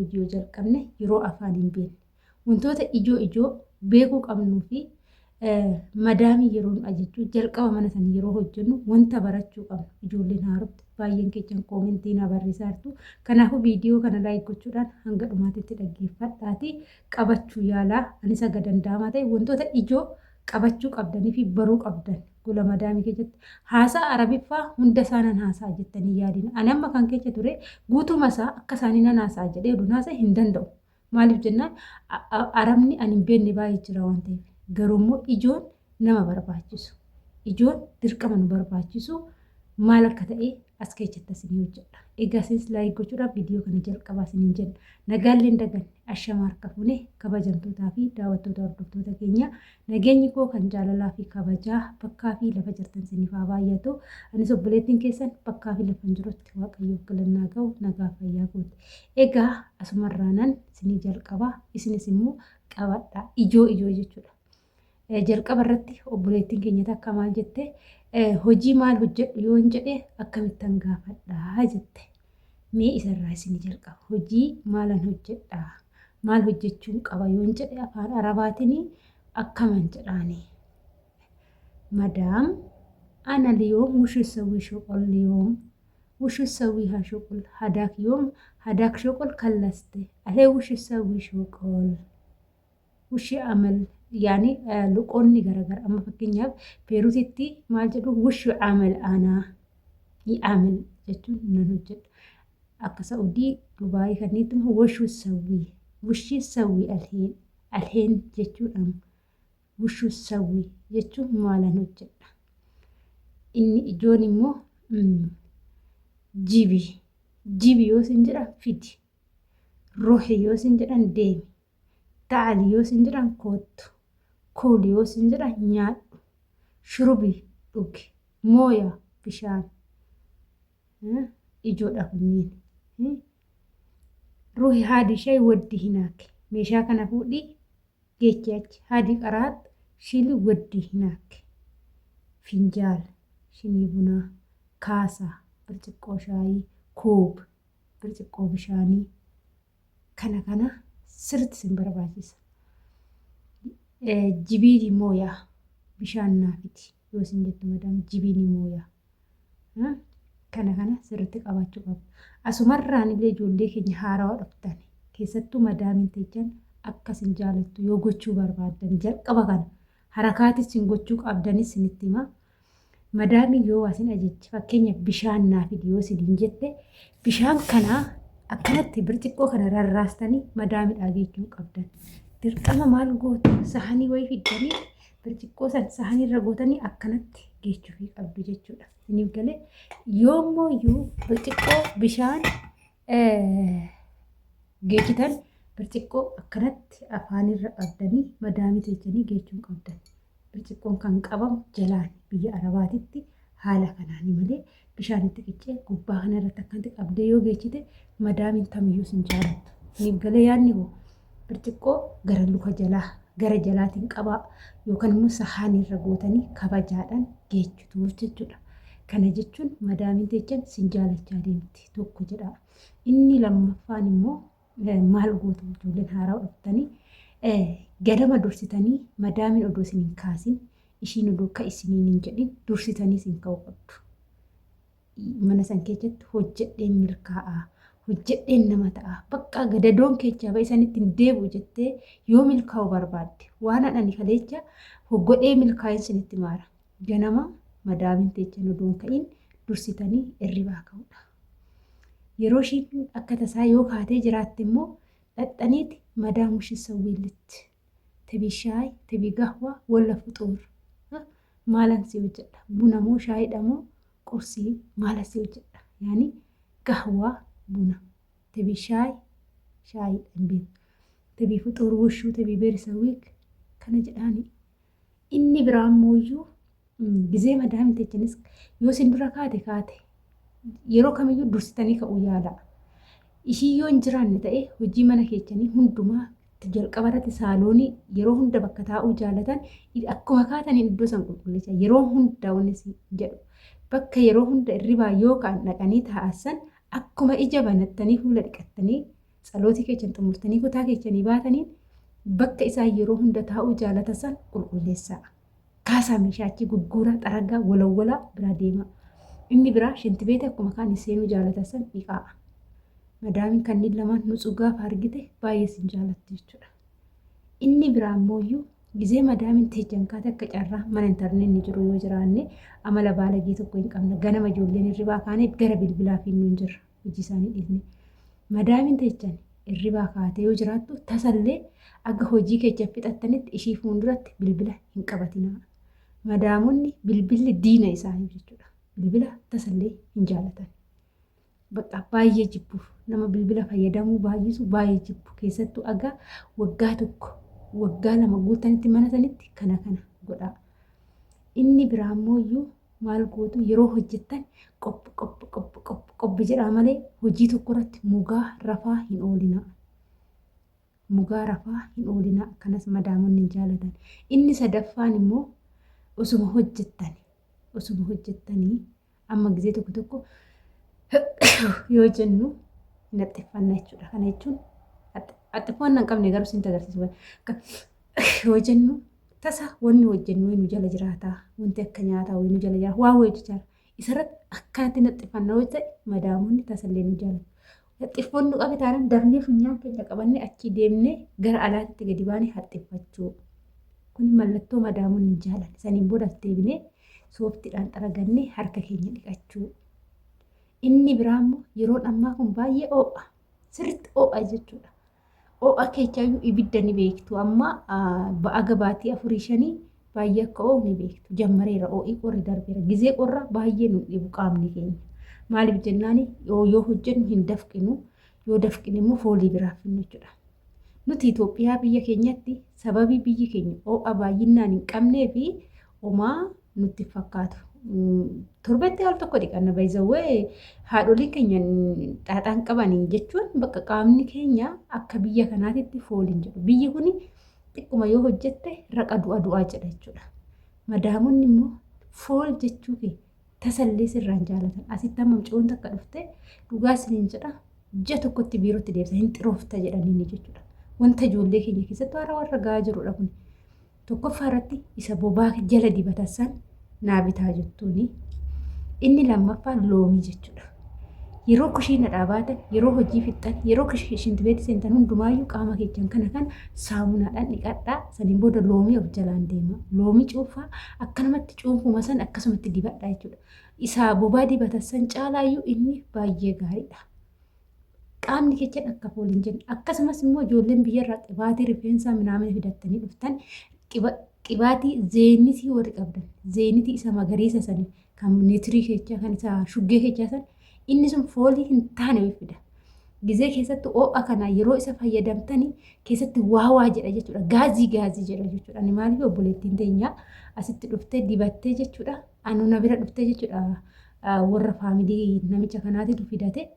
hojii yoo jalqabne yeroo afaan hin beekne wantoota ijoo beekuu qabnuu fi madaamii yeroon jechuun jalqaba mana sana yeroo hojjennu wanta barachuu qabnu ijoolleen haaromte baay'een keenyan koomentii na barreessaa jirtu. Kanaafuu viidiyoo kana laayik gochuudhaan hanga dhumaatitti dhaggeeffadhaatii qabachuu yaalaa anis aga danda'amaa ta'e wantoota ijoo qabachuu qabdanii fi baruu qabdan gola madaamii keessatti haasaa arabiffaa hunda isaanan haasaa jettanii yaadina. Ani amma kan keessa ture guutuma isaa akka isaanii nan haasaa jedhee oduun haasaa hin danda'u. Maaliif jennaan arabni ani hin beekne baay'ee jira waan ta'eef. Garuummoo ijoon nama barbaachisu. Ijoon dirqama nu barbaachisu maal akka ta'e as keessatti isinii hojjedha. Egaa isinis laayik gochuudhaaf viidiyoo kana jalqabaa isiniin jenna. Nagaallee hin daganne ashama harka fuunee kabajamtootaa fi daawwattoota hordoftoota keenya nageenyi koo kan jaalalaa fi kabajaa bakkaa fi lafa jirtan isiniif haa baay'atu. Anis obboleettiin keessan bakkaa fi lafa jirutti waaqayyoof galannaa ga'u nagaa fayyaa gooti. Egaa asumarraanan isinii jalqabaa isinis immoo qabadhaa ijoo jechuudha. Jalqaba irratti obboleettiin keenya takka maal jette hojii maal hojjedhu yoo hin jedhe akkamittan gaafadhaa jette. Mee isarraa isinii jalqaba hojii maalan hojjedhaa maal hojjechuun qaba yoo hin jedhe afaan arabaatiin akkaman jedhaani. Madaam ana liyoom wush sawii shoqol liyoom wush sawii ha shoqol hadak yoom hadak shoqol kallaste alee wush sawii shoqol wush amal يعني لقوني غرغر أما فكينياب بيروتيتي ما جدو وش عمل أنا يعمل جتو ننجد أكا سعودي دبي خنيتم هو وش يسوي الحين جتو وش يسوي جتو ما لا نجد إني إجوني مو جيبي يوسنجرا فيدي روحي يوسنجرا ديمي تعالي يوسنجرا كوتو كولي يوسنجرا نيادو شربي دوكي مويا بشان إجود أكنين روحي هادي شي ودي هناك ميشا كان فودي جيتش هادي قرات شيلي ودي هناك فنجال شيني بنا كاسا برتقو شاي كوب برتقو بشاني كنا sirriitti sin barbaachisa. Jibiini mooyaa bishaan naafiti yoo isin jettu madaam jibiini mooyaa kana sirriitti qabaachuu qabu. Asumarraan illee ijoollee keenya haarawaa dhuftan keessattuu madaamin teechan akkasin jaalattu yoo gochuu barbaaddan jalqaba kana harakaatis sin gochuu qabdanis sinitti hima. Madaamin yoo waasin ajajji fakkeenyaaf bishaan naafiti yoo isin jette bishaan kanaa akkanatti birciqqoo kana rarraastanii madaamidhaa geechuu qabdan. Dirqama maal gootu sahanii wayii fiddanii birciqqoo san sahaniirra gootanii akkanatti geechuu qabdu jechuudha. Isiniif galee yoommoo iyyuu birciqqoo bishaan geechitan birciqqoo akkanatti afaanirra qabdanii madaamii teechanii geechuu qabdan. Birciqqoon kan qabamu jalaan biyya arabaatitti haala kanaanii malee bishaanitti qiccee gubbaa kanarratti akkanatti qabdee yoo geechite madaamin tamiyyuu sin jaalattu. Isiniif galee yaadni hoo birciqqoo gara luka jalaa gara jalaatiin qabaa yookaan immoo sahaanirra gootanii kabajaadhaan geechituuf jechuudha. Kana jechuun madaamin teechan sin jaalachaa deemti tokko jedha. Inni lammaffaan immoo maal gootu ijoolleen haaraa dhuftanii gadama dursitanii madaamin odoo isin hin kaasin ishiin odoo akka isiniin hin jedhin dursitanii sin ka'uu qabdu. Mana san keessatti hojjedheen milkaa'aa hojjedheen nama ta'a bakka gadadoon keechaa ba'a isanitti hin deebi'u jettee yoo milkaa'u barbaadde waan hadhani kaleecha hoggodhee milkaa'in sinitti maara. Ganama madaamin teechan odoon ka'in dursitanii irribaa ka'uudha. Yeroo ishiin akka tasaa yoo kaatee jiraatte immoo dhaxxaniiti madaam wushi sawwiilitti tabii shaayii tabii gahwaa walla fuxuur maalan si hojjedha buna moo shaayiidha moo qursii maala si hojjedha yaani gahwaa buna tabii shaayii dhanbiin tabii fuxuur wushuu tabii beerisawiik kana jedhaani. Inni biraan mooyyuu gizee madaamin teechanis yoo sin dura kaate yeroo kamiyyuu dursitanii ka'uu yaala. Ishii yoo hin jiraanne ta'e hojii mana keessanii hundumaa jalqaba irratti saaloonii yeroo hunda bakka taa'uu jaalatan akkuma kaataniin iddoo san qulqulleessaa yeroo hunda onis jedhu bakka yeroo hunda irribaa yoo ka'an dhaqanii taa'asan akkuma ija banattanii fuula dhiqattanii Tsalooti keechan xumurtanii kutaa keechanii baataniin bakka isaan yeroo hunda taa'uu jaalatasan qulqulleessaa. Kaasaa meeshaa achi gurguraa xaragaa walawwalaa biraa deemaa. Inni biraa shinti beete akkuma kaan seenuu jaalatasan dhiqaa. Madaamin kanneen lamaan nutsuu gaafa argite baay'ee sin jaalatti jechuudha. Inni biraa ammoo gizee madaamin teejjan kaate akka carraa mana intarneetni jiru yoo jiraanne amala baalagee tokko hin qabne ganama ijoolleen hirribaa kaanee gara bilbilaa fi nuun jirra hojii isaanii dhiisne. Madaamin teejjan hirribaa kaatee yoo jiraattu tasallee akka hojii keessa fixattanitti ishii fuulduratti bilbila hin qabatinaa. Madaamonni bilbilli diina isaanii jechuudha. Bilbila tasallee hin jaalatan. Bakka baay'ee jibbuuf nama bilbila fayyadamuu baay'isu baay'ee jibbu keessattuu aga waggaa tokko waggaa lama guutanitti mana sanitti kana godhaa. Inni biraa ammoo maal gootu yeroo hojjettan qophi jedhaa malee hojii tokko irratti mugaa rafaa hin oolinaa. Mugaa rafaa hin oolinaa kanas madaamonni hin jaalatan. Inni sadaffaan immoo osuma hojjettanii amma gizee tokko yoo jennu hin haxxifanna jechuudha. Kana jechuun haxxifannaa hin qabne garuu sin agarsiisu. Yoo jennu tasa wanni hojjennu nu jala jiraataa wanti akka nyaataa nu jala jiraata waa wayii jira. Isarratti akkaatti haxxifanna yoo ta'e madaamonni tasallee nu jaalatu. Haxxifannu qabe taanaan dafnee funyaan keenya qabannee achi deemnee gara alaatti gadi baanee haxxifachuu. Kun mallattoo madaamonni hin jaalatan. Saniin booda deebinee sooftiidhaan xaragannee harka keenya dhiqachuu. Inni biraa immoo yeroon ammaa kun baay'ee oo'a. Sirriitti oo'a jechuudha. Oo'a keechaayyuu ibidda ni beektu. Amma ba'a gabaatii 4-5 baay'ee akka oo'u ni beektu. Jammareera oo'ii qorri darbeera. Gizee qorra baay'ee nu dhibu qaamni keenya. Maaliif jennaan yoo hojjennu hin dafqinu. Yoo dafqine immoo foolii biraa finnu jechuudha. Nuti Itoophiyaa biyya keenyatti sababii biyyi keenya oo'a baay'inaan hin qabnee fi homaa nutti fakkaatu. Torbatti al tokko dhiqanna baay'isawwee haadholiin keenya xaaxaan qabanii jechuun bakka qaamni keenya akka biyya kanaatitti fooliin jedhu. Biyyi kun xiqquma yoo hojjette raqa du'aa jedha jechuudha. Madaamonni immoo fool jechuu kee tasallee sirraan jaalatan. Asitti amma mucoon takka dhufte dhugaa isiniin jedha ji'a tokkotti biirootti deebisa hin xiroofta jedhanii jechuudha. Wanta ijoollee keenya keessatti warra gahaa jirudha kun. Tokkoffaa irratti isa bobaa jala dibatasan naa bitaa jettuuni. Inni lammaffaan loomii jechuudha. Yeroo kushiina dhaabaatan, yeroo hojii fixan, yeroo shinti beetii seentan hundumaayyuu qaama keechan kana saamunaadhaan dhiqadhaa. Saniin booda loomii of jalaan deema. Loomii cuunfaa akkanumatti cuunfuma san akkasumatti dibadhaa jechuudha. Isa bobaa dibatasan caalaayyuu inni baay'ee gaariidha. Qaamni keechan akka fooliin jenna. Akkasumas immoo ijoolleen biyyarraa qibaatii rifeensaa minaamina fidattanii dhuftan qibaatii zeenitii warri qabdan. Zeenitii isa magariisa sanii kan neetirii keechaa kan isa shuggee keechaa san inni sun foolii hin taane fida. Gizee keessatti oo'a kana yeroo isa fayyadamtanii keessatti waa jedha jechuudha. Gaazii jedha jechuudha. Ani maaliif obboleettiin teenya asitti dhuftee dibattee jechuudha. Anuna bira dhuftee jechuudha. Warra faamilii namicha kanaatitu fidate.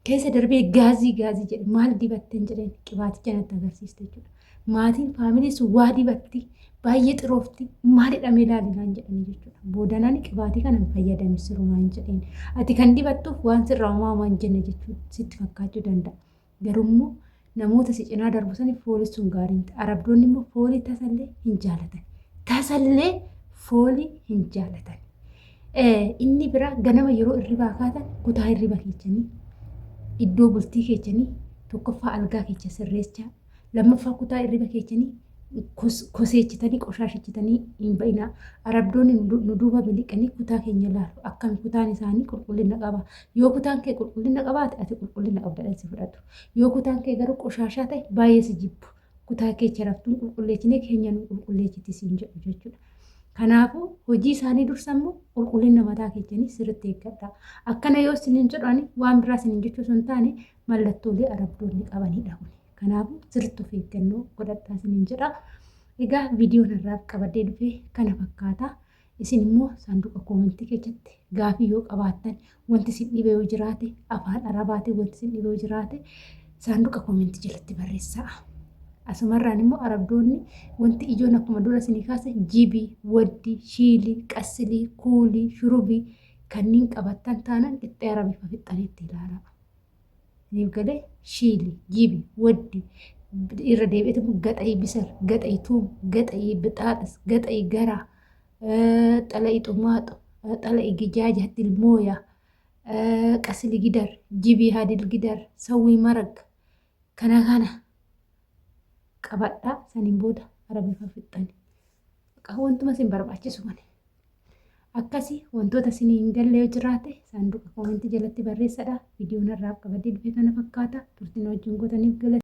Keessa darbee gaazii jedhe maal dibatteen jedheen qibaaticha natti agarsiiste jechuudha. Maatiin faamilii sun waa dibatti baay'ee xiroofti maalidhamee ilaalinaan jedhanii jechuudha. Boodanaan qibaatii kana fayyadame sirumaan jedheen. Ati kan dibattuuf waan sirraa uumamaan jenne jechuudha sitti fakkaachuu danda'a. Garuu namoota si cinaa darbu saniif foolii sun gaariin ta'a. Arabdoonni immoo foolii tasallee hin jaalatan. Tasallee foolii hin jaalatan. Inni biraa ganama yeroo hirribaa kaatan kutaa hirriba keechanii iddoo bultii keechanii tokkoffaa algaa keecha sirreechaa lammaffaa kutaa hirriba keechanii koseechitanii qoshaashechitanii hin ba'inaa. Arabdoonni nu duuba biliqanii kutaa keenya laalu akkami kutaan isaanii qulqullina qaba. Yoo kutaan kee qulqullina qabaate ati qulqullina qabdadhaan si fudhatu. Yoo kutaan kee garuu qoshaashaa ta'e baay'ee si jibbu. Kutaa keecha raftuun qulqulleechinee keenya nu qulqulleechiti siin jedhu jechuudha. Kanaafuu hojii isaanii dursa immoo qulqullina mataa keechanii sirriitti eeggadhaa. Akkana yoo isiniin jedhani waan biraa isiniin jechuu osoo hin taane mallattoolee arabdoonni qabanidha kun. Kanaafuu sirriitti of eeggannoo godhadhaa isiniin jedha. Egaa viidiyoon irraaf qabadee dhufee kana fakkaata. Isin immoo saanduqa koomentii keessatti gaafii yoo qabaattan wanti isin dhibee yoo jiraate afaan arabaatiin wanti isin dhibee yoo jiraate saanduqa koomentii jalatti barreessaa. Asumarraan immoo arabdoonni wanti ijoon akkuma dura isinii kaase jibii, waddii, shiilii, qassilii, kuulii, shurubii kanneen qabattan taanaan qixxee arabiif fixxaniitti ilaalama. saniif galee shiili, jibi, waddi irra deebi'eetu gaxayii bisar, gaxayii tuum, gaxayii bixaaxis, gaxayii garaa, xalayii xumaaxo, xalayii gijaaja dilmooyaa, qasli gidar, jibii hadil gidar, sawwii marag kana qabadhaa saniin booda arabifa fixxani. Wantuma isin barbaachisu malee. Akkasii wantoota isinii hin galle yoo jiraate saanduqa koomentii jalatti barreessadhaa. Viidiyoon irraa qabadee dhufe kana fakkaata. Turtiin wajjin gootaniif gala.